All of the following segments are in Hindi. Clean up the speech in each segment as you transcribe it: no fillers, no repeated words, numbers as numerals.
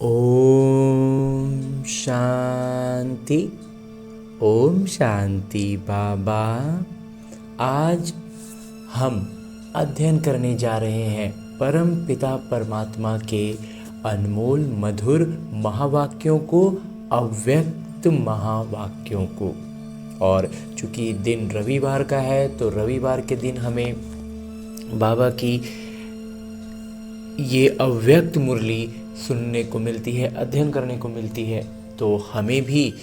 ओम शांति। ओम शांति बाबा। आज हम अध्ययन करने जा रहे हैं परम पिता परमात्मा के अनमोल मधुर महावाक्यों को, अव्यक्त महावाक्यों को। और चूंकि दिन रविवार का है तो रविवार के दिन हमें बाबा की ये अव्यक्त मुरली सुनने को मिलती है, अध्ययन करने को मिलती है। तो हमें भी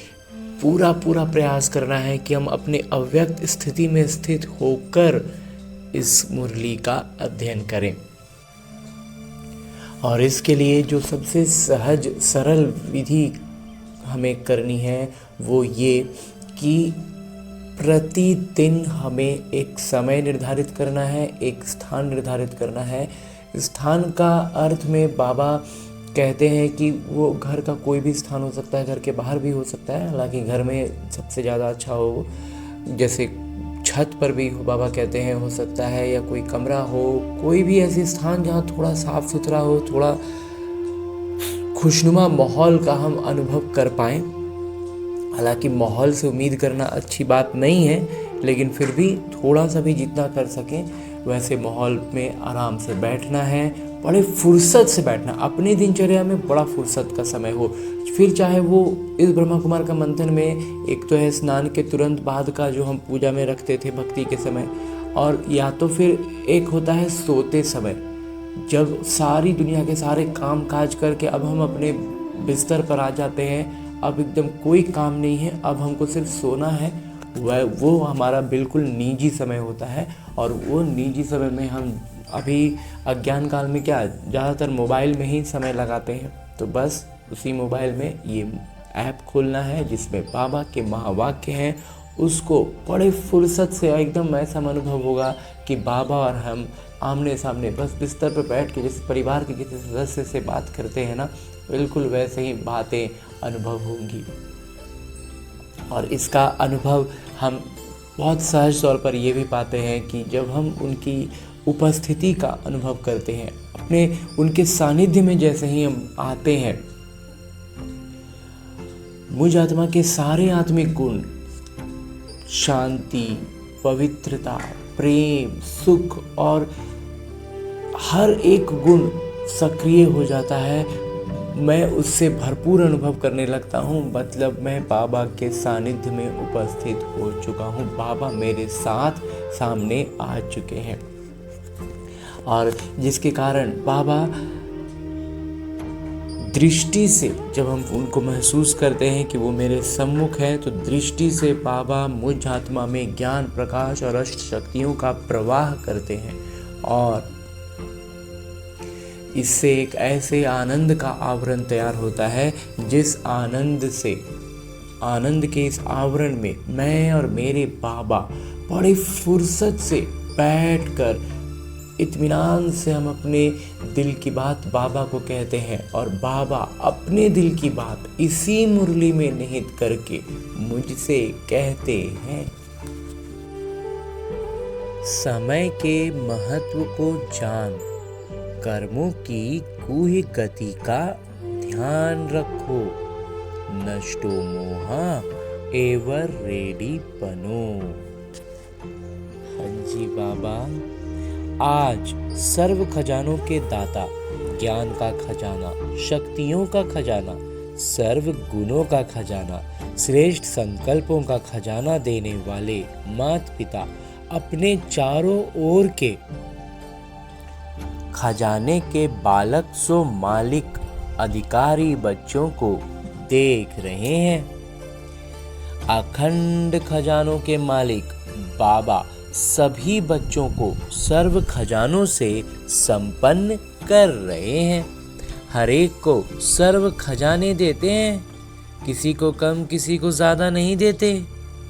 पूरा प्रयास करना है कि हम अपने अव्यक्त स्थिति में स्थित होकर इस मुरली का अध्ययन करें। और इसके लिए जो सबसे सहज सरल विधि हमें करनी है वो ये कि प्रतिदिन हमें एक समय निर्धारित करना है, एक स्थान निर्धारित करना है। स्थान का अर्थ में बाबा कहते हैं कि वो घर का कोई भी स्थान हो सकता है, घर के बाहर भी हो सकता है। हालांकि घर में सबसे ज़्यादा अच्छा हो, जैसे छत पर भी हो, बाबा कहते हैं हो सकता है, या कोई कमरा हो, कोई भी ऐसी स्थान जहाँ थोड़ा साफ सुथरा हो, थोड़ा खुशनुमा माहौल का हम अनुभव कर पाएँ। हालांकि माहौल से उम्मीद करना अच्छी बात नहीं है, लेकिन फिर भी थोड़ा सा भी जितना कर सकें वैसे माहौल में आराम से बैठना है, बड़े फुर्सत से बैठना। अपनी दिनचर्या में बड़ा फुर्सत का समय हो। फिर चाहे वो इस ब्रह्मा कुमार का मंथन में एक तो है स्नान के तुरंत बाद का जो हम पूजा में रखते थे भक्ति के समय, और या तो फिर एक होता है सोते समय, जब सारी दुनिया के सारे काम काज करके अब हम अपने बिस्तर पर आ जाते हैं, अब एकदम कोई काम नहीं है, अब हमको सिर्फ सोना है। वो हमारा बिल्कुल निजी समय होता है। और वो निजी समय में हम अभी अज्ञान काल में क्या ज़्यादातर मोबाइल में ही समय लगाते हैं। तो बस उसी मोबाइल में ये ऐप खोलना है जिसमें बाबा के महावाक्य हैं, उसको बड़े फुर्सत से एकदम ऐसा अनुभव होगा कि बाबा और हम आमने सामने बस बिस्तर पर बैठ के जैसे परिवार के किसी सदस्य से बात करते हैं ना, बिल्कुल वैसे ही बातें अनुभव होंगी। और इसका अनुभव हम बहुत सहज तौर पर ये भी पाते हैं कि जब हम उनकी उपस्थिति का अनुभव करते हैं, अपने उनके सानिध्य में जैसे ही हम आते हैं, मुझ आत्मा के सारे आत्मिक गुण, शांति, पवित्रता, प्रेम, सुख और हर एक गुण सक्रिय हो जाता है। मैं उससे भरपूर अनुभव करने लगता हूँ। मतलब मैं बाबा के सानिध्य में उपस्थित हो चुका हूँ, बाबा मेरे साथ सामने आ चुके हैं। और जिसके कारण बाबा दृष्टि से जब हम उनको महसूस करते हैं कि वो मेरे सम्मुख है, तो दृष्टि से बाबा मुझ आत्मा में ज्ञान, प्रकाश और अष्ट शक्तियों का प्रवाह करते हैं। और इससे एक ऐसे आनंद का आवरण तैयार होता है जिस आनंद से, आनंद के इस आवरण में मैं और मेरे बाबा बड़ी फुर्सत से बैठकर इत्मीनान से हम अपने दिल की बात बाबा को कहते हैं, और बाबा अपने दिल की बात इसी मुरली में निहित करके मुझसे कहते हैं। समय के महत्व को जान, कर्मों की कूही गति का ध्यान रखो, नष्टो मोहा एवर रेडी बनो। हाँ जी बाबा, आज सर्व खजानों के दाता, ज्ञान का खजाना, शक्तियों का खजाना, सर्व गुणों का खजाना, श्रेष्ठ संकल्पों का खजाना देने वाले माता पिता अपने चारों ओर के खजाने के बालक सो मालिक अधिकारी बच्चों को देख रहे हैं। अखंड खजानों के मालिक बाबा सभी बच्चों को सर्व खजानों से संपन्न कर रहे हैं। हर एक को सर्व खजाने देते हैं, किसी को कम किसी को ज़्यादा नहीं देते,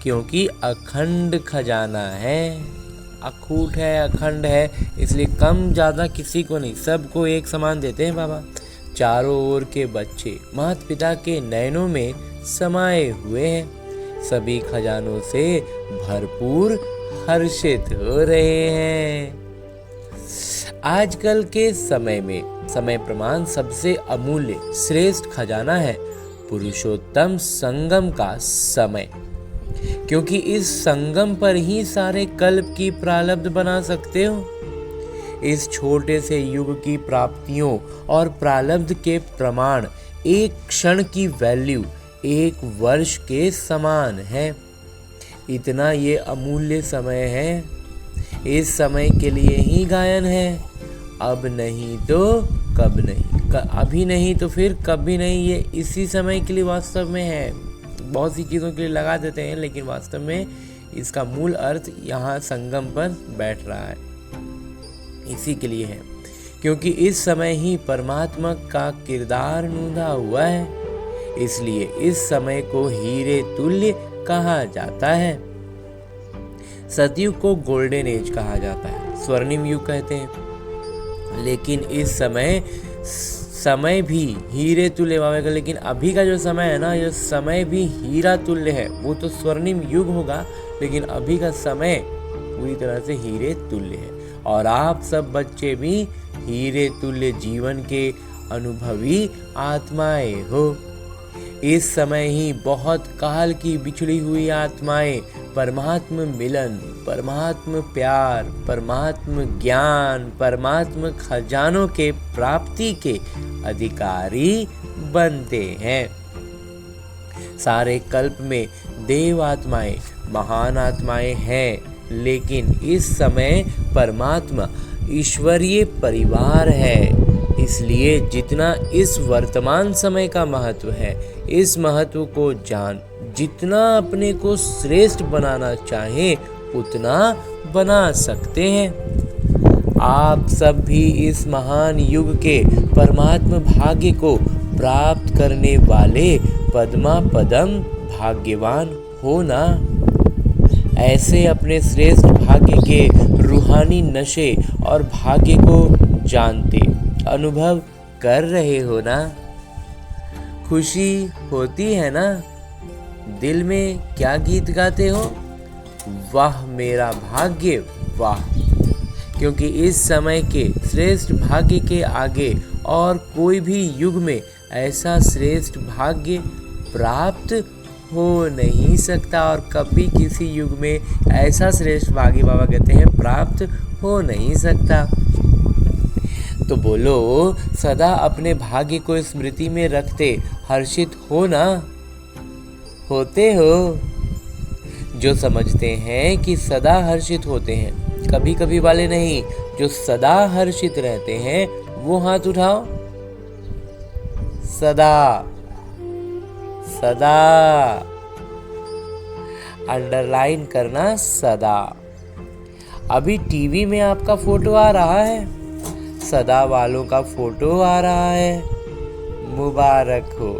क्योंकि अखंड खजाना है, अखूट है, अखंड है, इसलिए कम ज़्यादा किसी को नहीं, सबको एक समान देते हैं बाबा। चारों ओर के बच्चे माता पिता के नयनों में समाये हुए हैं, सभी खजानों से भरपूर हर्षित हो रहे हैं। आजकल के समय में समय प्रमाण सबसे अमूल्य श्रेष्ठ खजाना है पुरुषोत्तम संगम का समय, क्योंकि इस संगम पर ही सारे कल्प की प्रारब्ध बना सकते हो। इस छोटे से युग की प्राप्तियों और प्रारब्ध के प्रमाण एक क्षण की वैल्यू 1 वर्ष के समान है। इतना ये अमूल्य समय है। इस समय के लिए ही गायन है, अब नहीं तो कब नहीं, अभी नहीं तो फिर कभी नहीं। ये इसी समय के लिए वास्तव में है। बहुत सी चीज़ों के लिए लगा देते हैं, लेकिन वास्तव में इसका मूल अर्थ यहाँ संगम पर बैठ रहा है, इसी के लिए है, क्योंकि इस समय ही परमात्मा का किरदार नूंधा हुआ है। इसलिए इस समय को हीरे तुल्य कहा जाता है। सतयुग को गोल्डन एज कहा जाता है, स्वर्णिम युग कहते हैं। लेकिन इस समय भी हीरे तुल्य भावेगा। लेकिन अभी का जो समय है ना, ये समय भी हीरा तुल्य है। वो तो स्वर्णिम युग होगा, लेकिन अभी का समय पूरी तरह से हीरे तुल्य है। और आप सब बच्चे भी हीरे तुल्य जीवन के अनुभवी आत्माएं हो। इस समय ही बहुत काल की बिछड़ी हुई आत्माएं परमात्म मिलन, परमात्म प्यार, परमात्म ज्ञान, परमात्म खजानों के प्राप्ति के अधिकारी बनते हैं। सारे कल्प में देव आत्माएं महान आत्माएं हैं, लेकिन इस समय परमात्मा ईश्वरीय परिवार है। इसलिए जितना इस वर्तमान समय का महत्व है, इस महत्व को जान जितना अपने को श्रेष्ठ बनाना चाहे उतना बना सकते हैं। आप सब भी इस महान युग के परमात्म भाग्य को प्राप्त करने वाले पद्मा पदम भाग्यवान हो ना। ऐसे अपने श्रेष्ठ भाग्य के रूहानी नशे और भाग्य को जानते अनुभव कर रहे हो ना। खुशी होती है ना। दिल में क्या गीत गाते हो? वाह मेरा भाग्य वाह। क्योंकि इस समय के श्रेष्ठ भाग्य के आगे और कोई भी युग में ऐसा श्रेष्ठ भाग्य प्राप्त हो नहीं सकता, और कभी किसी युग में ऐसा श्रेष्ठ भाग्य बाबा कहते हैं प्राप्त हो नहीं सकता। तो बोलो, सदा अपने भाग्य को स्मृति में रखते हर्षित हो ना। होते हो? जो समझते हैं कि सदा हर्षित होते हैं, कभी कभी वाले नहीं, जो सदा हर्षित रहते हैं वो हाथ उठाओ। सदा सदा अंडरलाइन करना, सदा। अभी टीवी में आपका फोटो आ रहा है, सदा वालों का फोटो आ रहा है। मुबारक हो।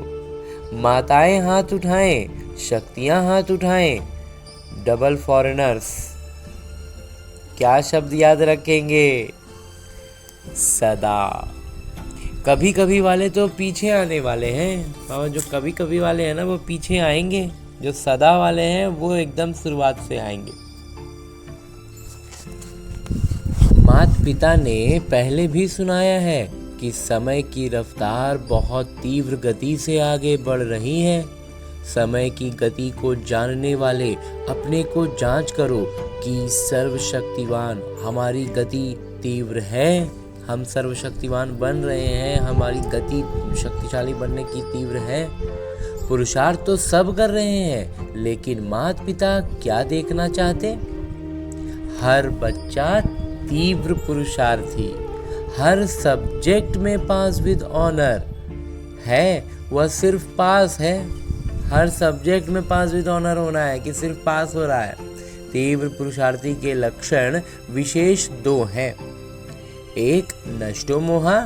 माताएं हाथ उठाएं, शक्तियां हाथ उठाएं। डबल फॉरेनर्स क्या शब्द याद रखेंगे? सदा। कभी कभी वाले तो पीछे आने वाले हैं, और जो कभी कभी वाले हैं ना वो पीछे आएंगे। जो सदा वाले हैं वो एकदम शुरुआत से आएंगे। माता पिता ने पहले भी सुनाया है कि समय की रफ्तार बहुत तीव्र गति से आगे बढ़ रही है। समय की गति को जानने वाले अपने को जांच करो कि सर्वशक्तिवान हमारी गति तीव्र है। हम सर्वशक्तिवान बन रहे हैं, हमारी गति शक्तिशाली बनने की तीव्र है। पुरुषार्थ तो सब कर रहे हैं, लेकिन माता पिता क्या देखना चाहते? हर बच्चा तीव्र पुरुषार्थी, हर सब्जेक्ट में पास विद ऑनर है। वह सिर्फ पास है, हर सब्जेक्ट में पास विद ऑनर होना है कि सिर्फ पास हो रहा है। तीव्र पुरुषार्थी के लक्षण विशेष 2 हैं, एक नष्टो मोहा,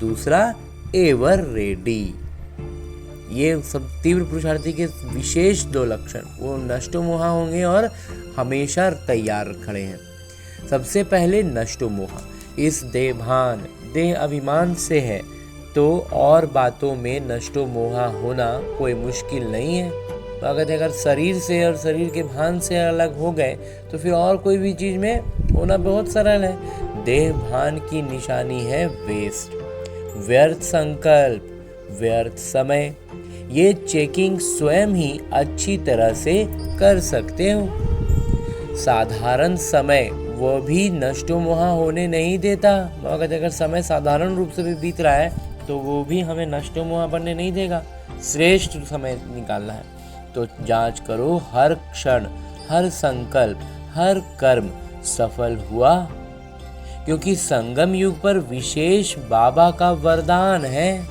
दूसरा एवर रेडी। ये सब तीव्र पुरुषार्थी के विशेष 2 लक्षण, वो नष्टो मोहा होंगे और हमेशा तैयार खड़े हैं। सबसे पहले नष्टो मोहा, इस देहभान देह अभिमान से है, तो और बातों में नष्टो मोहा होना कोई मुश्किल नहीं है। अगर शरीर से और शरीर के भान से अलग हो गए तो फिर और कोई भी चीज में होना बहुत सरल है। देह भान की निशानी है वेस्ट। व्यर्थ संकल्प, व्यर्थ समय, ये चेकिंग स्वयं ही अच्छी तरह से कर सकते हो। साधारण समय वो भी नष्टो मोहा होने नहीं देता। अगर समय साधारण रूप से भी बीत रहा है तो वो भी हमें नष्टो मोहा बनने नहीं देगा। श्रेष्ठ समय निकालना है तो जांच करो हर क्षण, हर संकल्प, हर कर्म सफल हुआ, क्योंकि संगम युग पर विशेष बाबा का वरदान है।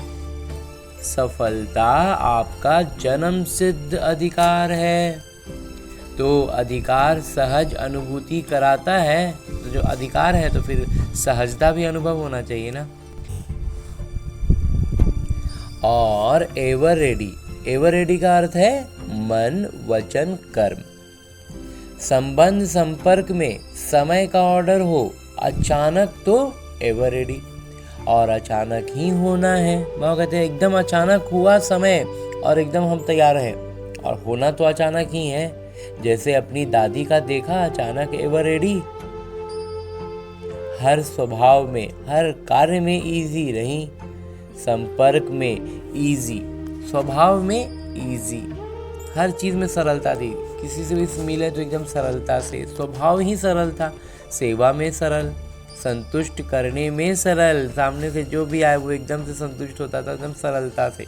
सफलता आपका जन्म सिद्ध अधिकार है। तो अधिकार सहज अनुभूति कराता है, तो जो अधिकार है तो फिर सहजता भी अनुभव होना चाहिए ना। और एवर रेडी, एवर रेडी का अर्थ है मन, वचन, कर्म। संबंध संपर्क में समय का ऑर्डर हो अचानक तो एवर रेडी, और अचानक ही होना है। वो कहते हैं एकदम अचानक हुआ समय और एकदम हम तैयार हैं, और होना तो अचानक ही है। जैसे अपनी दादी का देखा अचानक एवर रेडी। हर स्वभाव में, हर कार्य में इजी रही, संपर्क में इजी, स्वभाव में इजी, हर चीज में सरलता थी। किसी से भी मिले तो एकदम सरलता से, स्वभाव ही सरल था। सेवा में सरल, संतुष्ट करने में सरल, सामने से जो भी आए वो एकदम से संतुष्ट होता था, एकदम सरलता से।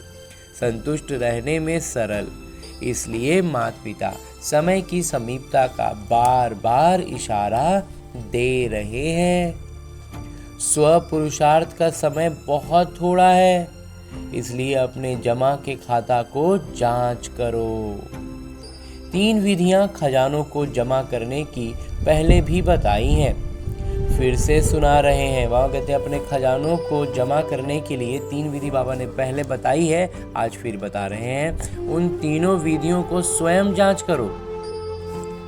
संतुष्ट रहने में सरल, इसलिए माता पिता समय की समीपता का बार बार इशारा दे रहे हैं। स्व पुरुषार्थ का समय बहुत थोड़ा है, इसलिए अपने जमा के खाता को जांच करो। 3 विधियां खजानों को जमा करने की पहले भी बताई हैं, फिर से सुना रहे हैं। बाबा कहते हैं अपने खजानों को जमा करने के लिए 3 विधि बाबा ने पहले बताई है, आज फिर बता रहे हैं। उन तीनों विधियों को स्वयं जांच करो।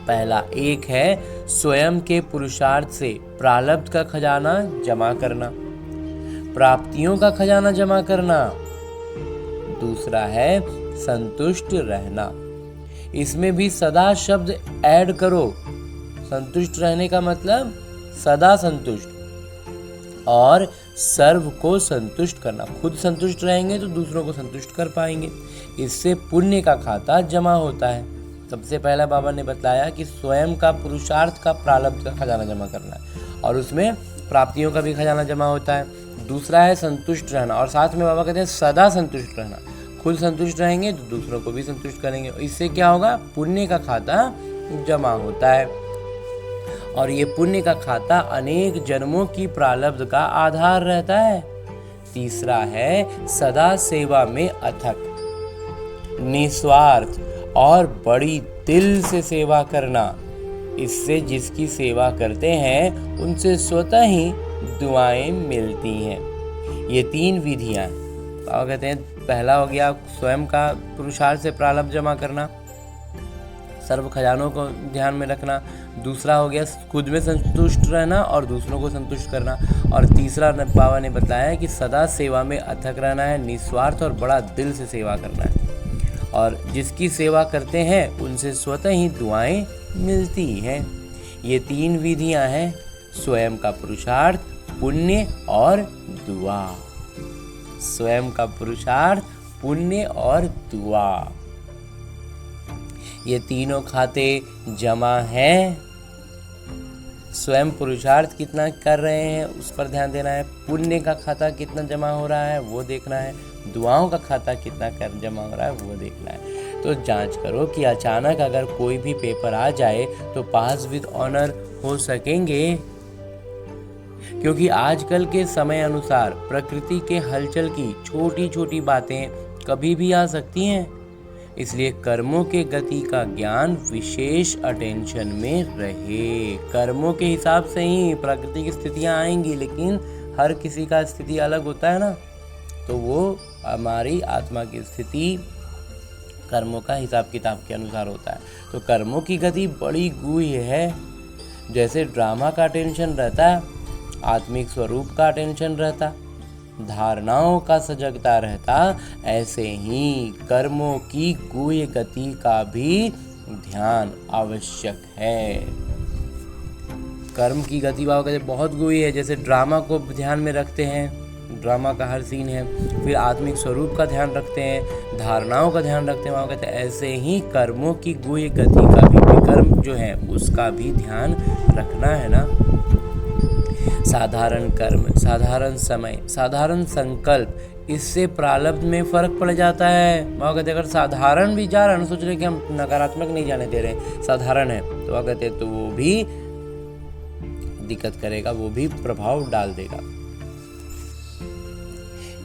पहला एक है स्वयं के पुरुषार्थ से प्रारब्ध का खजाना जमा करना, प्राप्तियों का खजाना जमा करना। दूसरा है संतुष्ट रहना, इसमें भी सदा शब्द ऐड करो। संतुष्ट रहने का मतलब सदा संतुष्ट, और सर्व को संतुष्ट करना। खुद संतुष्ट रहेंगे तो दूसरों को संतुष्ट कर पाएंगे, इससे पुण्य का खाता जमा होता है। सबसे पहला बाबा ने बताया कि स्वयं का पुरुषार्थ का प्रारब्ध का खजाना जमा करना है, और उसमें प्राप्तियों का भी खजाना जमा होता है। दूसरा है संतुष्ट रहना, और साथ में बाबा कहते हैं सदा संतुष्ट रहना। खुद संतुष्ट रहेंगे तो दूसरों को भी संतुष्ट करेंगे, इससे क्या होगा, पुण्य का खाता जमा होता है। और ये पुण्य का खाता अनेक जन्मों की प्रारब्ध का आधार रहता है। तीसरा है सदा सेवा में अथक, निस्वार्थ और बड़ी दिल से सेवा करना। इससे जिसकी सेवा करते हैं उनसे स्वतः ही दुआएं मिलती हैं। ये 3 विधियां क्या कहते हैं। पहला हो गया स्वयं का पुरुषार्थ से प्रारब्ध जमा करना, सर्व खजानों को ध्यान में रखना। दूसरा हो गया खुद में संतुष्ट रहना और दूसरों को संतुष्ट करना। और तीसरा बाबा ने बताया कि सदा सेवा में अथक रहना है, निस्वार्थ और बड़ा दिल से सेवा करना है। और जिसकी सेवा करते हैं उनसे स्वतः ही दुआएं मिलती हैं। ये 3 विधियां हैं, स्वयं का पुरुषार्थ, पुण्य और दुआ। स्वयं का पुरुषार्थ, पुण्य और दुआ, ये तीनों खाते जमा हैं। स्वयं पुरुषार्थ कितना कर रहे हैं उस पर ध्यान देना है, पुण्य का खाता कितना जमा हो रहा है वो देखना है, दुआओं का खाता कितना कर जमा हो रहा है वो देखना है। तो जांच करो कि अचानक अगर कोई भी पेपर आ जाए तो पास विद ऑनर हो सकेंगे, क्योंकि आजकल के समय अनुसार प्रकृति के हलचल की छोटी छोटी बातें कभी भी आ सकती हैं। इसलिए कर्मों के गति का ज्ञान विशेष अटेंशन में रहे। कर्मों के हिसाब से ही प्रकृति की स्थितियां आएंगी, लेकिन हर किसी का स्थिति अलग होता है ना, तो वो हमारी आत्मा की स्थिति कर्मों का हिसाब किताब के अनुसार होता है। तो कर्मों की गति बड़ी गूढ़ है। जैसे ड्रामा का टेंशन रहता है, आत्मिक स्वरूप का टेंशन रहता, धारणाओं का सजगता रहता, ऐसे ही कर्मों की गूढ़ गति का भी ध्यान आवश्यक है। कर्म की गति बहुत गूढ़ है। जैसे ड्रामा को ध्यान में रखते हैं, ड्रामा का हर सीन है। फिर आत्मिक स्वरूप का ध्यान रखते हैं, धारणाओं का ध्यान रखते हैं। वहाँ कहते हैं ऐसे ही कर्मों की गुह्य गति का भी, विकर्म जो है उसका भी ध्यान रखना है ना। साधारण कर्म, साधारण समय, साधारण संकल्प, इससे प्रारब्ध में फर्क पड़ जाता है। वहाँ कहते अगर साधारण भी जा रहा है, सोच रहे कि हम नकारात्मक नहीं जाने दे रहे, साधारण है, तो वहाँ कहते तो वो भी दिक्कत करेगा, वो भी प्रभाव डाल देगा।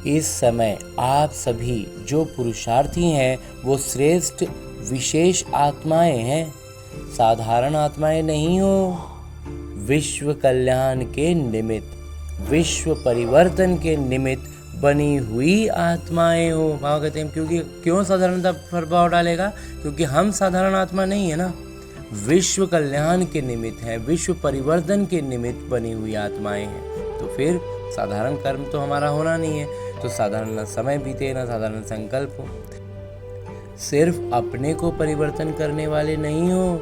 इस समय आप सभी जो पुरुषार्थी हैं वो श्रेष्ठ विशेष आत्माएं हैं, साधारण आत्माएं नहीं हो। विश्व कल्याण के निमित्त, विश्व परिवर्तन के निमित्त बनी हुई आत्माएं हो। भाव कहते हैं क्योंकि क्यों साधारणता प्रभाव डालेगा, क्योंकि हम साधारण आत्मा नहीं है ना, विश्व कल्याण के निमित्त है, विश्व परिवर्तन के निमित्त बनी हुई आत्माएं हैं। तो फिर साधारण कर्म तो हमारा होना नहीं है, तो साधारण न समय बीते न साधारण संकल्प हो। सिर्फ अपने को परिवर्तन करने वाले नहीं हो,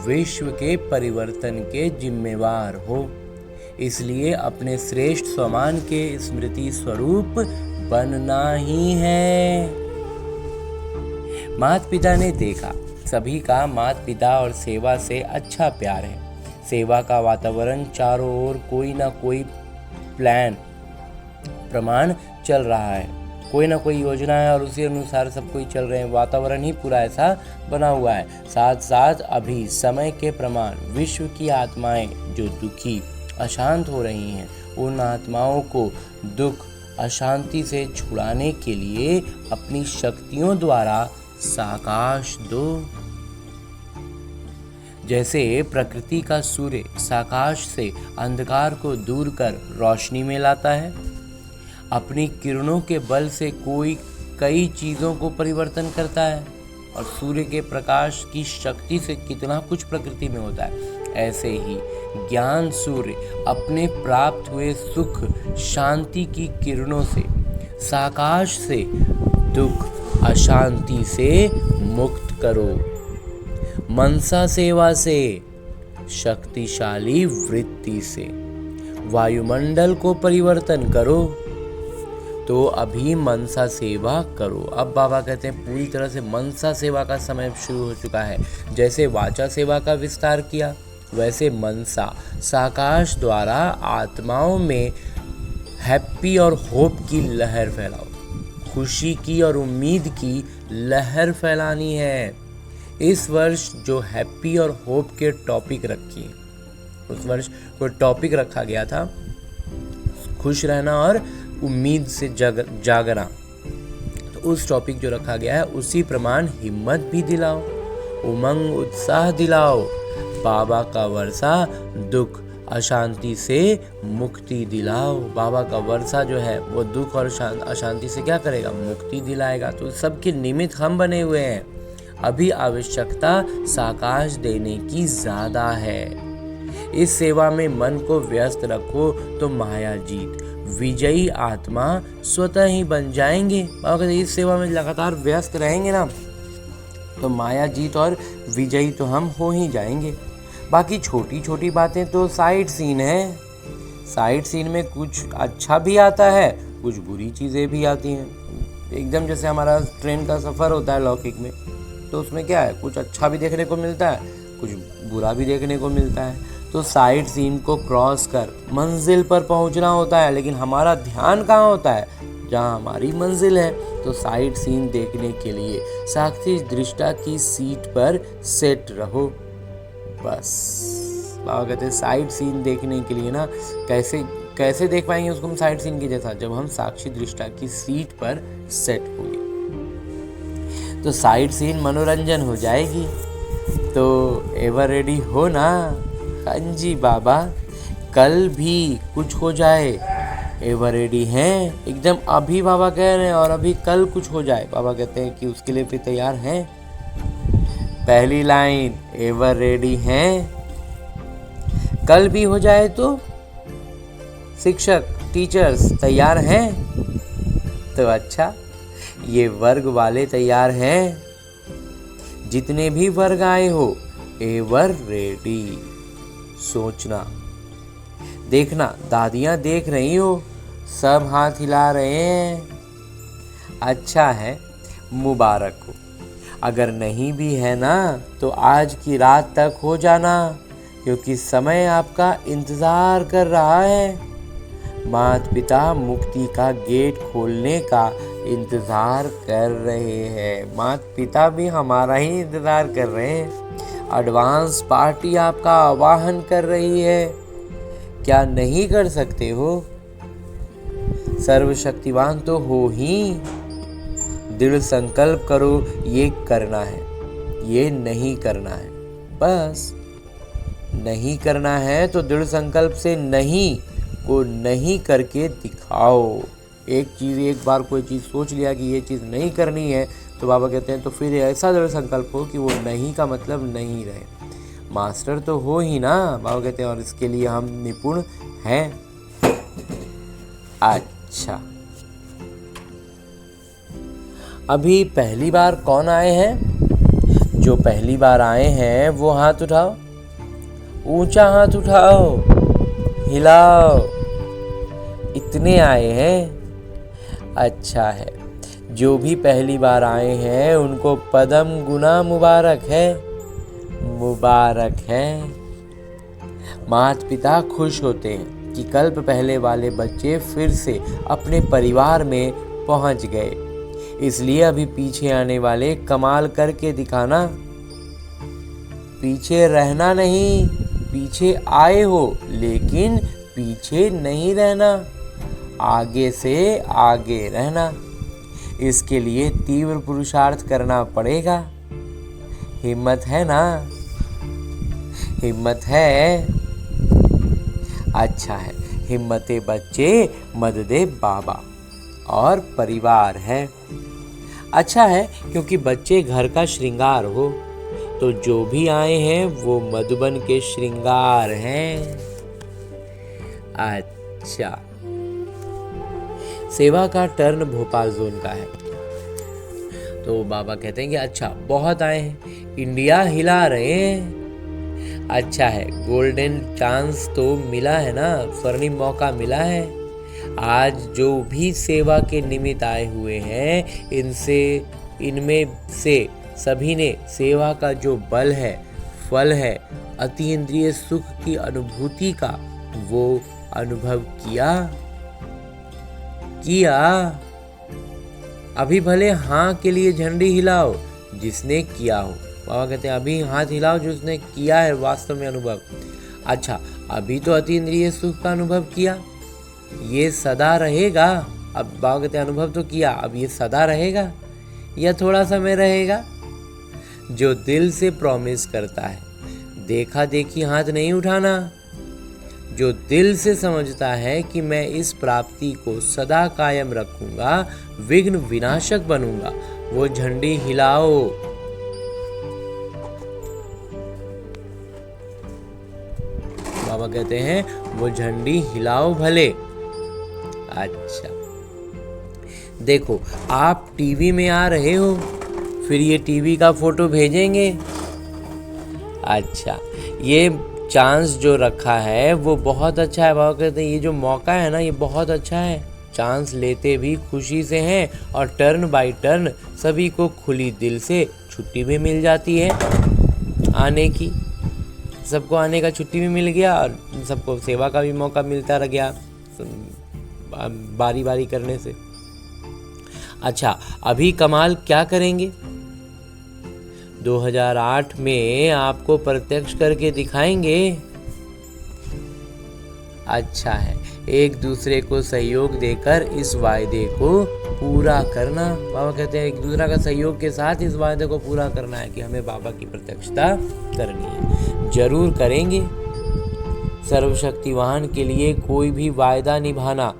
विश्व के परिवर्तन के जिम्मेवार हो। इसलिए अपने श्रेष्ठ स्वमान के स्मृति स्वरूप बनना ही है। माता पिता ने देखा सभी का माता पिता और सेवा से अच्छा प्यार है। सेवा का वातावरण चारों ओर कोई ना कोई प्लान प्रमाण चल रहा है, कोई ना कोई योजना है और उसी अनुसार सब कोई चल रहे हैं। वातावरण ही पूरा ऐसा बना हुआ है। साथ साथ अभी समय के प्रमाण विश्व की आत्माएं जो दुखी अशांत हो रही हैं, उन आत्माओं को दुख अशांति से छुड़ाने के लिए अपनी शक्तियों द्वारा साकाश दो। जैसे प्रकृति का सूर्य साकाश से अंधकार को दूर कर रोशनी में लाता है, अपनी किरणों के बल से कोई कई चीज़ों को परिवर्तन करता है, और सूर्य के प्रकाश की शक्ति से कितना कुछ प्रकृति में होता है। ऐसे ही ज्ञान सूर्य अपने प्राप्त हुए सुख शांति की किरणों से साकाश से दुख अशांति से मुक्त करो। मनसा सेवा से, शक्तिशाली वृत्ति से वायुमंडल को परिवर्तन करो। तो अभी मनसा सेवा करो। अब बाबा कहते हैं पूरी तरह से मनसा सेवा का समय शुरू हो चुका है। जैसे वाचा सेवा का विस्तार किया, वैसे मनसा साकाश द्वारा आत्माओं में हैप्पी और होप की लहर फैलाओ, खुशी की और उम्मीद की लहर फैलानी है। इस वर्ष जो हैप्पी और होप के टॉपिक रखी, उस वर्ष कोई टॉपिक रखा गया था खुश रहना और उम्मीद से जागना, तो उस टॉपिक जो रखा गया है उसी प्रमाण हिम्मत भी दिलाओ, उमंग उत्साह दिलाओ। बाबा का वर्षा दुख अशांति से मुक्ति दिलाओ। बाबा का वर्षा जो है वो दुख और अशांति से क्या करेगा, मुक्ति दिलाएगा। तो सबके निमित्त हम बने हुए हैं। अभी आवश्यकता साकाश देने की ज्यादा है। इस सेवा में मन को व्यस्त रखो तो माया जीत विजयी आत्मा स्वतः ही बन जाएंगे। अगर इस सेवा में लगातार व्यस्त रहेंगे ना, तो माया जीत और विजयी तो हम हो ही जाएंगे। बाकी छोटी छोटी बातें तो साइड सीन है। साइड सीन में कुछ अच्छा भी आता है, कुछ बुरी चीज़ें भी आती हैं। एकदम जैसे हमारा ट्रेन का सफ़र होता है लौकिक में, तो उसमें क्या है, कुछ अच्छा भी देखने को मिलता है, कुछ बुरा भी देखने को मिलता है। तो साइड सीन को क्रॉस कर मंजिल पर पहुंचना होता है, लेकिन हमारा ध्यान कहाँ होता है, जहाँ हमारी मंजिल है। तो साइड सीन देखने के लिए साक्षी दृष्टा की सीट पर सेट रहो। बस बाबा कहते हैं साइड सीन देखने के लिए ना, कैसे देख पाएंगे उसको हम साइड सीन के जैसा, जब हम साक्षी दृष्टा की सीट पर सेट होंगे। तो साइड सीन मनोरंजन हो जाएगी। तो एवर रेडी हो ना? हाँ जी बाबा, कल भी कुछ हो जाए, एवर रेडी हैं एकदम। अभी बाबा कह रहे हैं और अभी कल कुछ हो जाए, बाबा कहते हैं कि उसके लिए भी तैयार हैं। पहली लाइन, एवर रेडी हैं, कल भी हो जाए तो शिक्षक टीचर्स तैयार हैं। तो अच्छा, ये वर्ग वाले तैयार हैं। जितने भी वर्ग आए हो, एवर रेडी। सोचना, देखना, दादियाँ देख रही हो सब हाथ हिला रहे हैं। अच्छा है, मुबारक हो। अगर नहीं भी है ना तो आज की रात तक हो जाना, क्योंकि समय आपका इंतज़ार कर रहा है। माता पिता मुक्ति का गेट खोलने का इंतज़ार कर रहे हैं। माता पिता भी हमारा ही इंतज़ार कर रहे हैं। एडवांस पार्टी आपका आवाहन कर रही है। क्या नहीं कर सकते हो? सर्वशक्तिवान तो हो ही। दृढ़ संकल्प करो, ये करना है, ये नहीं करना है। बस नहीं करना है तो दृढ़ संकल्प से नहीं को नहीं करके दिखाओ। एक बार कोई चीज़ सोच लिया कि ये चीज़ नहीं करनी है, तो बाबा कहते हैं तो फिर ऐसा दृढ़ संकल्प हो कि वो नहीं का मतलब नहीं रहे। मास्टर तो हो ही ना, बाबा कहते हैं, और इसके लिए हम निपुण हैं। अच्छा, अभी पहली बार कौन आए हैं? जो पहली बार आए हैं वो हाथ उठाओ, ऊंचा हाथ उठाओ, हिलाओ। इतने आए हैं? अच्छा है। जो भी पहली बार आए हैं उनको पदम गुना मुबारक है, मुबारक है। माता पिता खुश होते हैं कि कल्प पहले वाले बच्चे फिर से अपने परिवार में पहुंच गए। इसलिए अभी पीछे आने वाले कमाल करके दिखाना। पीछे रहना नहीं, पीछे आए हो लेकिन पीछे नहीं रहना, आगे से आगे रहना। इसके लिए तीव्र पुरुषार्थ करना पड़ेगा। हिम्मत है ना? हिम्मत है? अच्छा है। हिम्मते बच्चे मददे बाबा और परिवार है। अच्छा है, क्योंकि बच्चे घर का श्रृंगार हो, तो जो भी आए हैं वो मधुबन के श्रृंगार हैं। अच्छा, सेवा का टर्न भोपाल जोन का है। तो बाबा कहते हैं कि अच्छा, बहुत आए हैं, इंडिया हिला रहे हैं। अच्छा है, गोल्डन चांस तो मिला है ना, स्वर्णिम मौका मिला है। आज जो भी सेवा के निमित्त आए हुए हैं, इनमें से सभी ने सेवा का जो बल है, फल है, अतीन्द्रिय सुख की अनुभूति का, वो अनुभव किया। अभी भले हाँ के लिए झंडी हिलाओ जिसने किया हो। बाबा कहते हैं अभी हाथ हिलाओ जिसने किया है वास्तव में अनुभव। अच्छा, अभी तो अतीन्द्रिय सुख का अनुभव किया, ये सदा रहेगा। अब बाबा कहते हैं अनुभव तो किया, अब ये सदा रहेगा या थोड़ा समय रहेगा? जो दिल से प्रॉमिस करता है, देखा देखी हाथ नहीं उठाना। जो दिल से समझता है कि मैं इस प्राप्ति को सदा कायम रखूंगा, विघ्न विनाशक बनूंगा, वो झंडी हिलाओ। बाबा कहते हैं वो झंडी हिलाओ भले। अच्छा, देखो आप टीवी में आ रहे हो, फिर ये टीवी का फोटो भेजेंगे। अच्छा, ये चांस जो रखा है वो बहुत अच्छा है। बाबा कहते हैं ये जो मौका है ना, ये बहुत अच्छा है। चांस लेते भी खुशी से हैं और टर्न बाय टर्न सभी को खुली दिल से छुट्टी भी मिल जाती है आने की। सबको आने का छुट्टी भी मिल गया और सबको सेवा का भी मौका मिलता रह गया बारी बारी करने से। अच्छा, अभी कमाल क्या करेंगे? 2008 में आपको प्रत्यक्ष करके दिखाएंगे। अच्छा है, एक दूसरे को सहयोग देकर इस वायदे को पूरा करना। बाबा कहते हैं एक दूसरे का सहयोग के साथ इस वायदे को पूरा करना है कि हमें बाबा की प्रत्यक्षता करनी है। जरूर करेंगे। सर्वशक्तिवान के लिए कोई भी वायदा निभाना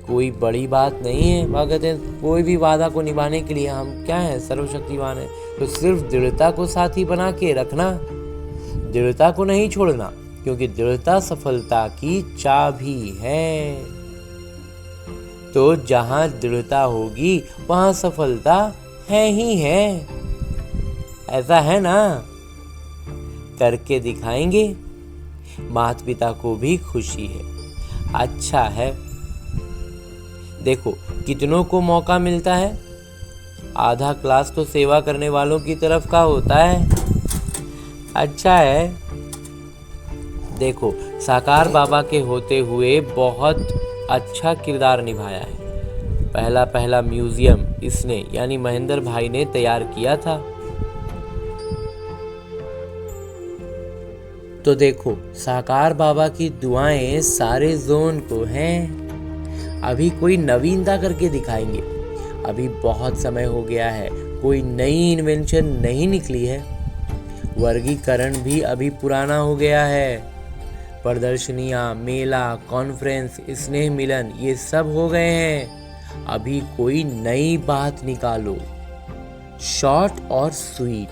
कोई बड़ी बात नहीं है। बाबा कहते हैं कोई भी वादा को निभाने के लिए हम क्या हैं? सर्वशक्तिवान है। तो सिर्फ दृढ़ता को साथी बना के रखना, दृढ़ता को नहीं छोड़ना, क्योंकि दृढ़ता सफलता की चाबी है। तो जहां दृढ़ता होगी वहां सफलता है ही है। ऐसा है ना? करके दिखाएंगे, माता पिता को भी खुशी है। अच्छा है, देखो कितनों को मौका मिलता है, आधा क्लास तो सेवा करने वालों की तरफ का होता है। अच्छा है, देखो साकार बाबा के होते हुए बहुत अच्छा किरदार निभाया है। पहला पहला म्यूजियम इसने यानी महेंद्र भाई ने तैयार किया था। तो देखो साकार बाबा की दुआएं सारे जोन को हैं। अभी कोई नवीनता करके दिखाएंगे। अभी बहुत समय हो गया है, कोई नई इन्वेंशन नहीं निकली है। वर्गीकरण भी अभी पुराना हो गया है। प्रदर्शनियाँ, मेला, कॉन्फ्रेंस, स्नेह मिलन ये सब हो गए हैं। अभी कोई नई बात निकालो। शॉर्ट और स्वीट,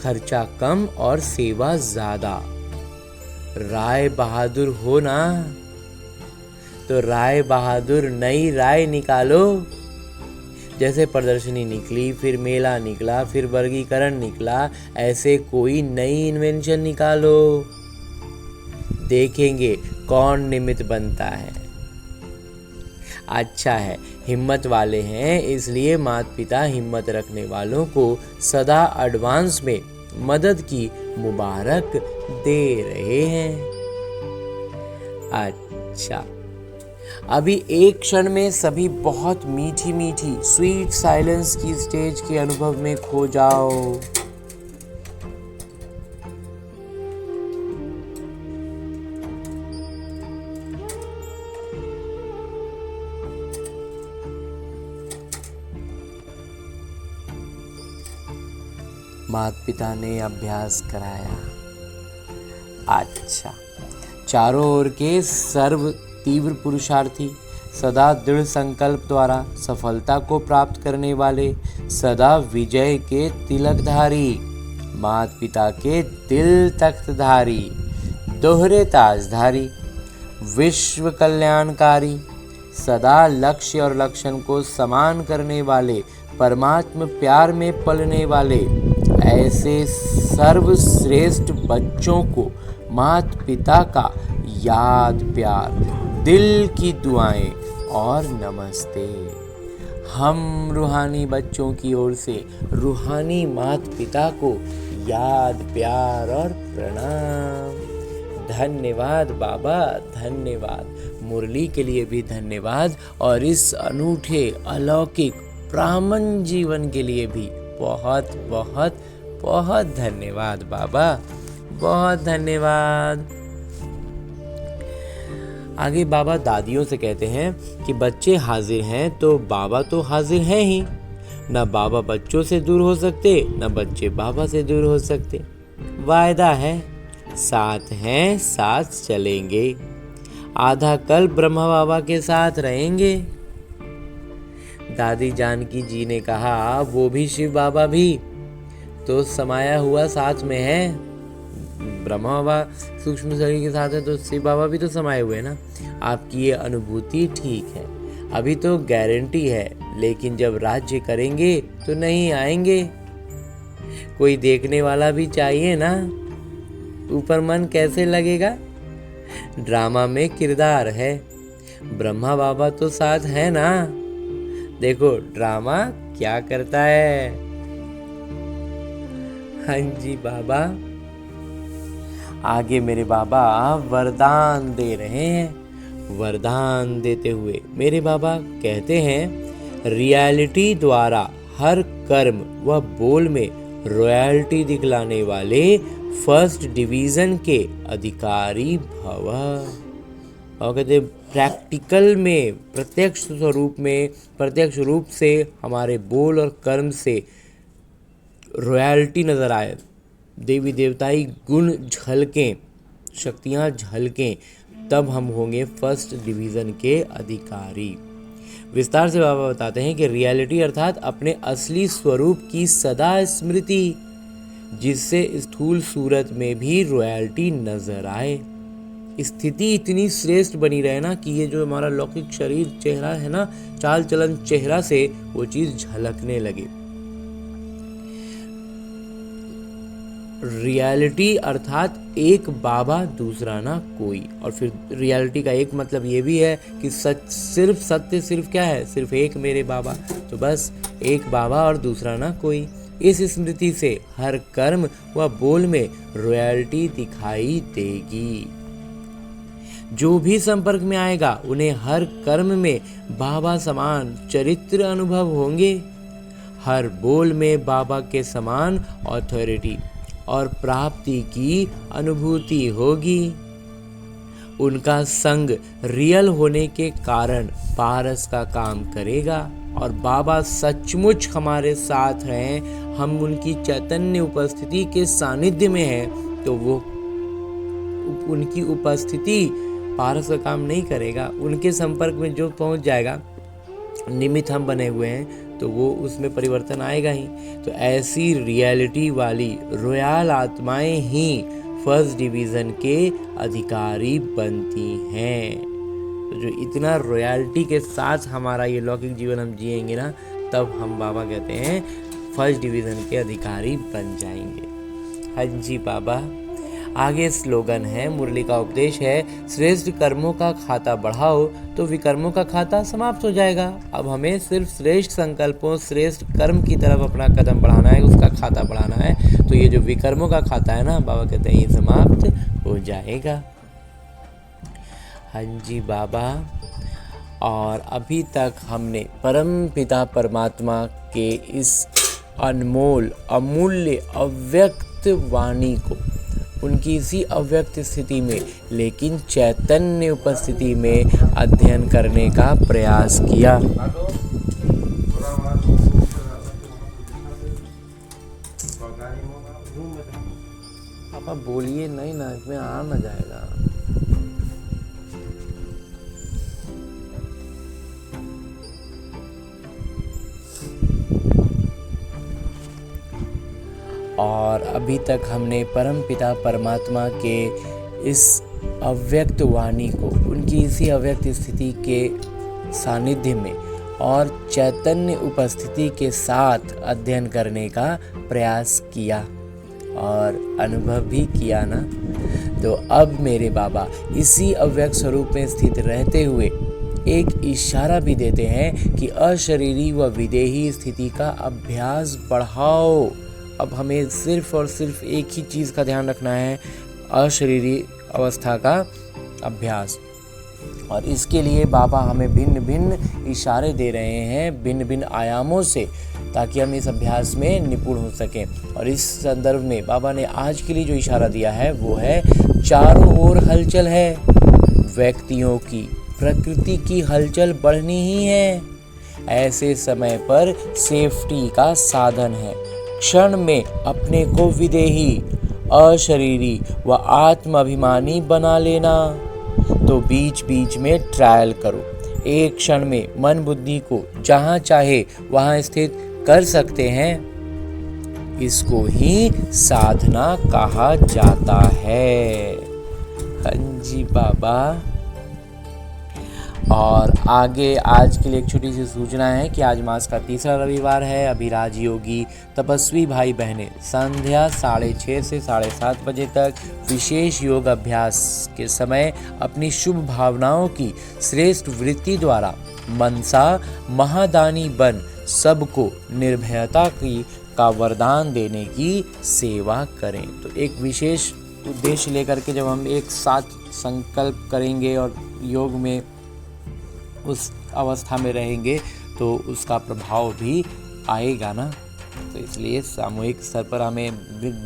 खर्चा कम और सेवा ज्यादा। राय बहादुर हो ना, तो राय बहादुर नई राय निकालो। जैसे प्रदर्शनी निकली, फिर मेला निकला, फिर वर्गीकरण निकला, ऐसे कोई नई इन्वेंशन निकालो। देखेंगे कौन निमित्त बनता है। अच्छा है, हिम्मत वाले हैं, इसलिए माता पिता हिम्मत रखने वालों को सदा एडवांस में मदद की मुबारक दे रहे हैं। अच्छा, अभी एक क्षण में सभी बहुत मीठी मीठी स्वीट साइलेंस की स्टेज के अनुभव में खो जाओ। माता पिता ने अभ्यास कराया। अच्छा, चारों ओर के सर्व तीव्र पुरुषार्थी, सदा दृढ़ संकल्प द्वारा सफलता को प्राप्त करने वाले, सदा विजय के तिलकधारी, माता पिता के दिल तख्तधारी, दोहरे ताजधारी, विश्व कल्याणकारी, सदा लक्ष्य और लक्षण को समान करने वाले, परमात्म प्यार में पलने वाले, ऐसे सर्वश्रेष्ठ बच्चों को माता पिता का याद प्यार, दिल की दुआएं और नमस्ते। हम रूहानी बच्चों की ओर से रूहानी माता पिता को याद प्यार और प्रणाम। धन्यवाद बाबा, धन्यवाद। मुरली के लिए भी धन्यवाद और इस अनूठे अलौकिक ब्राह्मण जीवन के लिए भी बहुत बहुत बहुत धन्यवाद बाबा, बहुत धन्यवाद। आगे बाबा दादियों से कहते हैं कि बच्चे हाजिर हैं तो बाबा तो हाजिर हैं ही। न बाबा बच्चों से दूर हो सकते, न बच्चे बाबा से दूर हो सकते। वायदा है, साथ हैं, साथ चलेंगे। आधा कल ब्रह्मा बाबा के साथ रहेंगे। दादी जानकी जी ने कहा, वो भी शिव बाबा भी तो समाया हुआ साथ में है। ब्रह्मा बाबा सूक्ष्म शरीर के साथ है तो शिव बाबा भी तो समाये हुए ना। आपकी ये अनुभूति ठीक है, अभी तो गारंटी है, लेकिन जब राज्य करेंगे तो नहीं आएंगे। कोई देखने वाला भी चाहिए ना, ऊपर मन कैसे लगेगा। ड्रामा में किरदार है, ब्रह्मा बाबा तो साथ है ना। देखो ड्रामा क्या करता है। हाँ जी बाबा। आगे मेरे बाबा वरदान दे रहे हैं। वरदान देते हुए मेरे बाबा कहते हैं, रियलिटी द्वारा हर कर्म व बोल में रॉयल्टी दिखलाने वाले फर्स्ट डिवीजन के अधिकारी भव। और कहते प्रैक्टिकल में, प्रत्यक्ष रूप से हमारे बोल और कर्म से रॉयल्टी नजर आए, देवी देवताई गुण झलकें, शक्तियाँ झलकें, तब हम होंगे फर्स्ट डिवीज़न के अधिकारी। विस्तार से बाबा बताते हैं कि रियलिटी अर्थात अपने असली स्वरूप की सदा स्मृति, जिससे स्थूल सूरत में भी रॉयल्टी नजर आए। स्थिति इतनी श्रेष्ठ बनी रहे ना कि ये जो हमारा लौकिक शरीर चेहरा है ना, चाल चलन चेहरा से वो चीज़ झलकने लगे। रियलिटी अर्थात एक बाबा दूसरा ना कोई। और फिर रियलिटी का एक मतलब ये भी है कि सत्य सिर्फ क्या है, सिर्फ एक मेरे बाबा, तो बस एक बाबा और दूसरा ना कोई। इस स्मृति से हर कर्म व बोल में रॉयल्टी दिखाई देगी। जो भी संपर्क में आएगा उन्हें हर कर्म में बाबा समान चरित्र अनुभव होंगे। हर बोल में बाबा के समान ऑथोरिटी और प्राप्ति की अनुभूति होगी। उनका संग रियल होने के कारण पारस का काम करेगा और बाबा सचमुच हमारे साथ हैं, हम उनकी चैतन्य उपस्थिति के सानिध्य में हैं, तो वो उनकी उपस्थिति पारस का काम नहीं करेगा। उनके संपर्क में जो पहुंच जाएगा, निमित्त हम बने हुए हैं, तो वो उसमें परिवर्तन आएगा ही। तो ऐसी रियलिटी वाली रॉयल आत्माएं ही फर्स्ट डिवीज़न के अधिकारी बनती हैं। तो जो इतना रॉयल्टी के साथ हमारा ये लौकिक जीवन हम जिएंगे ना, तब हम बाबा कहते हैं फर्स्ट डिवीज़न के अधिकारी बन जाएंगे। हाँ जी बाबा। आगे स्लोगन है, मुरली का उपदेश है, श्रेष्ठ कर्मों का खाता बढ़ाओ तो विकर्मों का खाता समाप्त हो जाएगा। अब हमें सिर्फ श्रेष्ठ संकल्पों, श्रेष्ठ कर्म की तरफ अपना कदम बढ़ाना है, उसका खाता बढ़ाना है। तो ये जो विकर्मों का खाता है ना, बाबा कहते हैं ये समाप्त हो जाएगा। हाँ जी बाबा। और अभी तक हमने परम पिता परमात्मा के इस अनमोल, अमूल्य, अव्यक्त वाणी को उनकी इसी अव्यक्त स्थिति में लेकिन चैतन्य उपस्थिति में अध्ययन करने का प्रयास किया। पापा बोलिए नहीं ना, इसमें आ ना जाएगा। और अभी तक हमने परम पिता परमात्मा के इस अव्यक्त वाणी को उनकी इसी अव्यक्त स्थिति के सानिध्य में और चैतन्य उपस्थिति के साथ अध्ययन करने का प्रयास किया और अनुभव भी किया ना। तो अब मेरे बाबा इसी अव्यक्त स्वरूप में स्थित रहते हुए एक इशारा भी देते हैं कि अशरीरी व विदेही स्थिति का अभ्यास बढ़ाओ। अब हमें सिर्फ और सिर्फ एक ही चीज़ का ध्यान रखना है, अशरीरी अवस्था का अभ्यास। और इसके लिए बाबा हमें भिन्न भिन्न इशारे दे रहे हैं, भिन्न भिन्न आयामों से, ताकि हम इस अभ्यास में निपुण हो सकें। और इस संदर्भ में बाबा ने आज के लिए जो इशारा दिया है वो है, चारों ओर हलचल है, व्यक्तियों की, प्रकृति की हलचल बढ़नी ही है। ऐसे समय पर सेफ्टी का साधन है क्षण में अपने को विदेही, अशरीरी व आत्म अभिमानी बना लेना। तो बीच बीच में ट्रायल करो, एक क्षण में मन बुद्धि को जहाँ चाहे वहाँ स्थित कर सकते हैं। इसको ही साधना कहा जाता है। हाँ जी बाबा। और आगे आज के लिए एक छोटी सी सूचना है कि आज मास का तीसरा रविवार है। अभी राजयोगी तपस्वी भाई बहनें संध्या 6:30 से 7:30 बजे तक विशेष योग अभ्यास के समय अपनी शुभ भावनाओं की श्रेष्ठ वृत्ति द्वारा मनसा महादानी बन सबको निर्भयता का वरदान देने की सेवा करें। तो एक विशेष उद्देश्य लेकर के जब हम एक साथ संकल्प करेंगे और योग में उस अवस्था में रहेंगे तो उसका प्रभाव भी आएगा ना। तो इसलिए सामूहिक स्तर पर हमें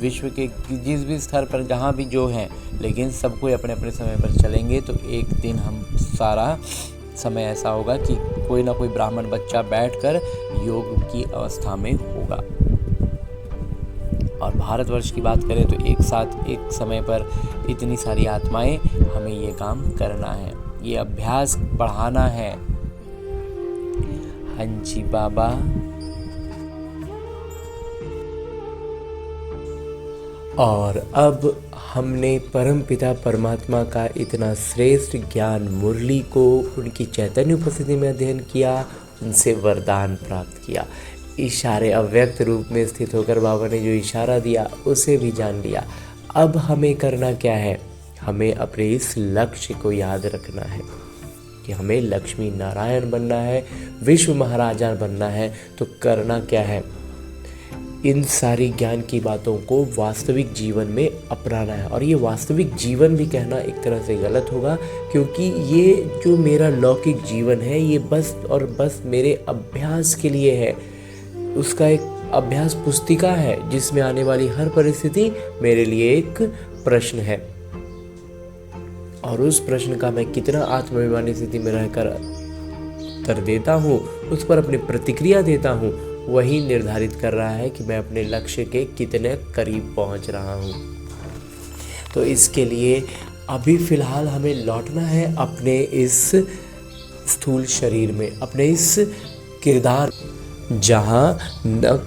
विश्व के जिस भी स्तर पर जहाँ भी जो हैं, लेकिन सबको अपने अपने समय पर चलेंगे तो एक दिन हम सारा समय ऐसा होगा कि कोई ना कोई ब्राह्मण बच्चा बैठकर योग की अवस्था में होगा। और भारतवर्ष की बात करें तो एक साथ एक समय पर इतनी सारी आत्माएं, हमें ये काम करना है, ये अभ्यास बढ़ाना है। हाँ जी बाबा। और अब हमने परमपिता परमात्मा का इतना श्रेष्ठ ज्ञान मुरली को उनकी चैतन्य उपस्थिति में अध्ययन किया, उनसे वरदान प्राप्त किया। इशारे अव्यक्त रूप में स्थित होकर बाबा ने जो इशारा दिया उसे भी जान लिया। अब हमें करना क्या है, हमें अपने इस लक्ष्य को याद रखना है कि हमें लक्ष्मी नारायण बनना है, विश्व महाराजा बनना है। तो करना क्या है, इन सारी ज्ञान की बातों को वास्तविक जीवन में अपनाना है। और ये वास्तविक जीवन भी कहना एक तरह से गलत होगा, क्योंकि ये जो मेरा लौकिक जीवन है ये बस और बस मेरे अभ्यास के लिए है। उसका एक अभ्यास पुस्तिका है जिसमें आने वाली हर परिस्थिति मेरे लिए एक प्रश्न है, और उस प्रश्न का मैं कितना आत्माभिमानी स्थिति में रहकर उत्तर देता हूँ, उस पर अपनी प्रतिक्रिया देता हूँ, वही निर्धारित कर रहा है कि मैं अपने लक्ष्य के कितने करीब पहुँच रहा हूँ। तो इसके लिए अभी फ़िलहाल हमें लौटना है अपने इस स्थूल शरीर में, अपने इस किरदार, जहाँ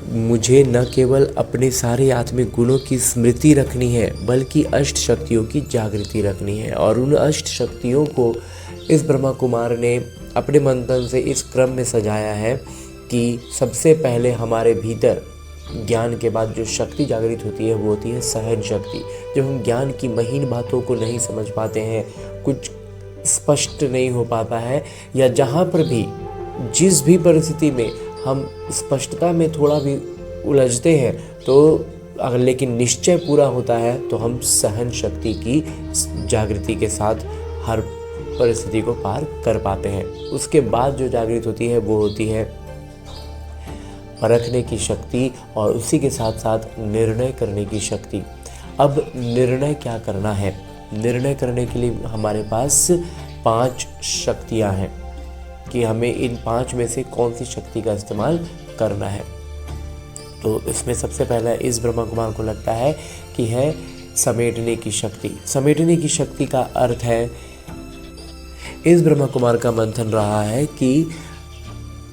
मुझे न केवल अपने सारे आत्मिक गुणों की स्मृति रखनी है बल्कि अष्ट शक्तियों की जागृति रखनी है। और उन अष्ट शक्तियों को इस ब्रह्मा कुमार ने अपने मंथन से इस क्रम में सजाया है कि सबसे पहले हमारे भीतर ज्ञान के बाद जो शक्ति जागृत होती है वो होती है सहन शक्ति। जब हम ज्ञान की महीन बातों को नहीं समझ पाते हैं, कुछ स्पष्ट नहीं हो पाता है, या जहाँ पर भी जिस भी परिस्थिति में हम स्पष्टता में थोड़ा भी उलझते हैं, तो अगर लेकिन निश्चय पूरा होता है तो हम सहन शक्ति की जागृति के साथ हर परिस्थिति को पार कर पाते हैं। उसके बाद जो जागृत होती है वो होती है परखने की शक्ति, और उसी के साथ साथ निर्णय करने की शक्ति। अब निर्णय क्या करना है, निर्णय करने के लिए हमारे पास 5 शक्तियाँ हैं कि हमें इन 5 में से कौन सी शक्ति का इस्तेमाल करना है। तो इसमें सबसे पहला इस ब्रह्मा कुमार को लगता है कि है समेटने की शक्ति। समेटने की शक्ति का अर्थ है, इस ब्रह्मा कुमार का मंथन रहा है कि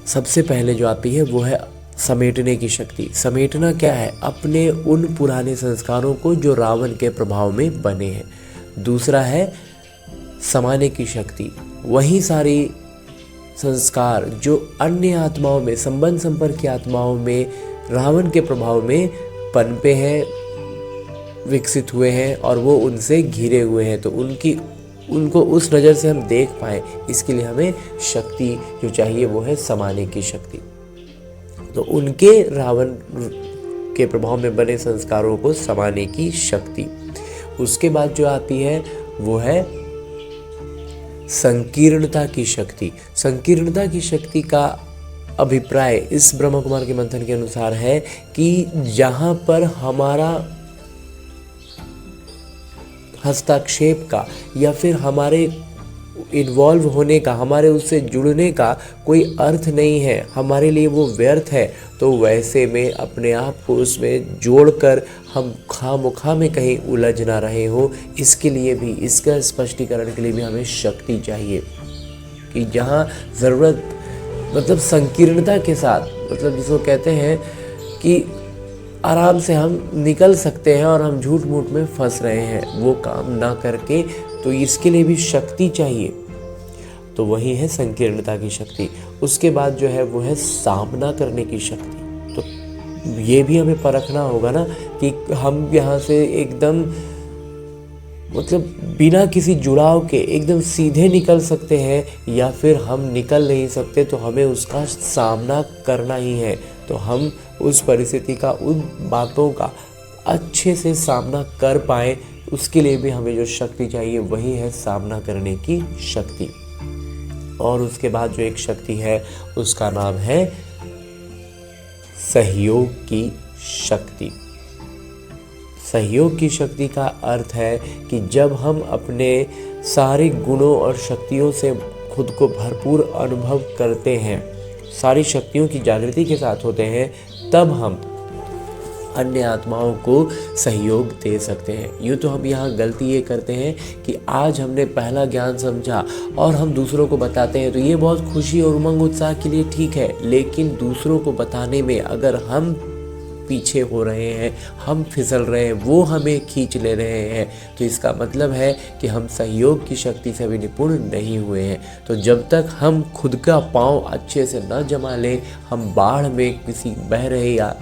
सबसे पहले जो आती है वो है समेटने की शक्ति। समेटना क्या है, अपने उन पुराने संस्कारों को जो रावण के प्रभाव में बने हैं। दूसरा है समाने की शक्ति, वही सारी संस्कार जो अन्य आत्माओं में, संबंध संपर्क की आत्माओं में रावण के प्रभाव में पनपे हैं, विकसित हुए हैं और वो उनसे घिरे हुए हैं, तो उनको उस नज़र से हम देख पाएँ, इसके लिए हमें शक्ति जो चाहिए वो है समाने की शक्ति। तो उनके रावण के प्रभाव में बने संस्कारों को समाने की शक्ति। उसके बाद जो आती है वो है संकीर्णता की शक्ति। संकीर्णता की शक्ति का अभिप्राय इस ब्रह्मा कुमार के मंथन के अनुसार है कि जहाँ पर हमारा हस्तक्षेप का या फिर हमारे इन्वॉल्व होने का, हमारे उससे जुड़ने का कोई अर्थ नहीं है, हमारे लिए वो व्यर्थ है, तो वैसे में अपने आप को उसमें जोड़कर हम खामोखा में कहीं उलझ ना रहे हो, इसके लिए भी, इसका स्पष्टीकरण के लिए भी हमें शक्ति चाहिए कि जहाँ ज़रूरत, मतलब संकीर्णता के साथ, मतलब जिसको कहते हैं कि आराम से हम निकल सकते हैं और हम झूठ मूठ में फंस रहे हैं, वो काम ना करके, तो इसके लिए भी शक्ति चाहिए। तो वही है संकीर्णता की शक्ति। उसके बाद जो है वो है सामना करने की शक्ति। तो ये भी हमें परखना होगा ना कि हम यहाँ से एकदम, मतलब बिना किसी जुड़ाव के एकदम सीधे निकल सकते हैं या फिर हम निकल नहीं सकते, तो हमें उसका सामना करना ही है। तो हम उस परिस्थिति का, उन बातों का अच्छे से सामना कर पाएँ, उसके लिए भी हमें जो शक्ति चाहिए वही है सामना करने की शक्ति। और उसके बाद जो एक शक्ति है उसका नाम है सहयोग की शक्ति। सहयोग की शक्ति का अर्थ है कि जब हम अपने सारे गुणों और शक्तियों से खुद को भरपूर अनुभव करते हैं, सारी शक्तियों की जागृति के साथ होते हैं, तब हम अन्य आत्माओं को सहयोग दे सकते हैं। यूँ तो हम यहाँ गलती ये करते हैं कि आज हमने पहला ज्ञान समझा और हम दूसरों को बताते हैं, तो ये बहुत खुशी और उमंग उत्साह के लिए ठीक है, लेकिन दूसरों को बताने में अगर हम पीछे हो रहे हैं, हम फिसल रहे हैं, वो हमें खींच ले रहे हैं, तो इसका मतलब है कि हम सहयोग की शक्ति से अभी निपुण नहीं हुए हैं। तो जब तक हम खुद का पाँव अच्छे से न जमा लें, हम बाढ़ में किसी बह रहे या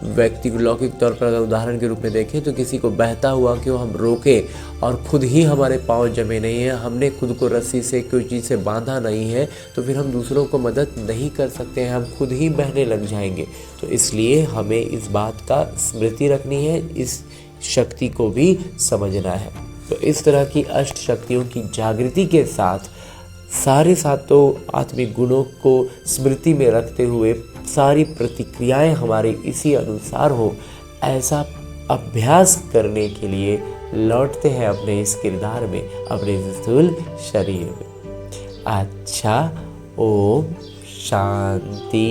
व्यक्ति को लौकिक तौर पर अगर उदाहरण के रूप में देखें तो किसी को बहता हुआ क्यों हम रोकें और खुद ही हमारे पाँव जमे नहीं हैं, हमने खुद को रस्सी से कोई चीज़ से बांधा नहीं है, तो फिर हम दूसरों को मदद नहीं कर सकते हैं, हम खुद ही बहने लग जाएंगे। तो इसलिए हमें इस बात का स्मृति रखनी है, इस शक्ति को भी समझना है। तो इस तरह की अष्ट शक्तियों की जागृति के साथ सारे सातों आत्मिक गुणों को स्मृति में रखते हुए सारी प्रतिक्रियाएं हमारे इसी अनुसार हो, ऐसा अभ्यास करने के लिए लौटते हैं अपने इस किरदार में, अपने इस स्थूल शरीर में। अच्छा, ओम शांति।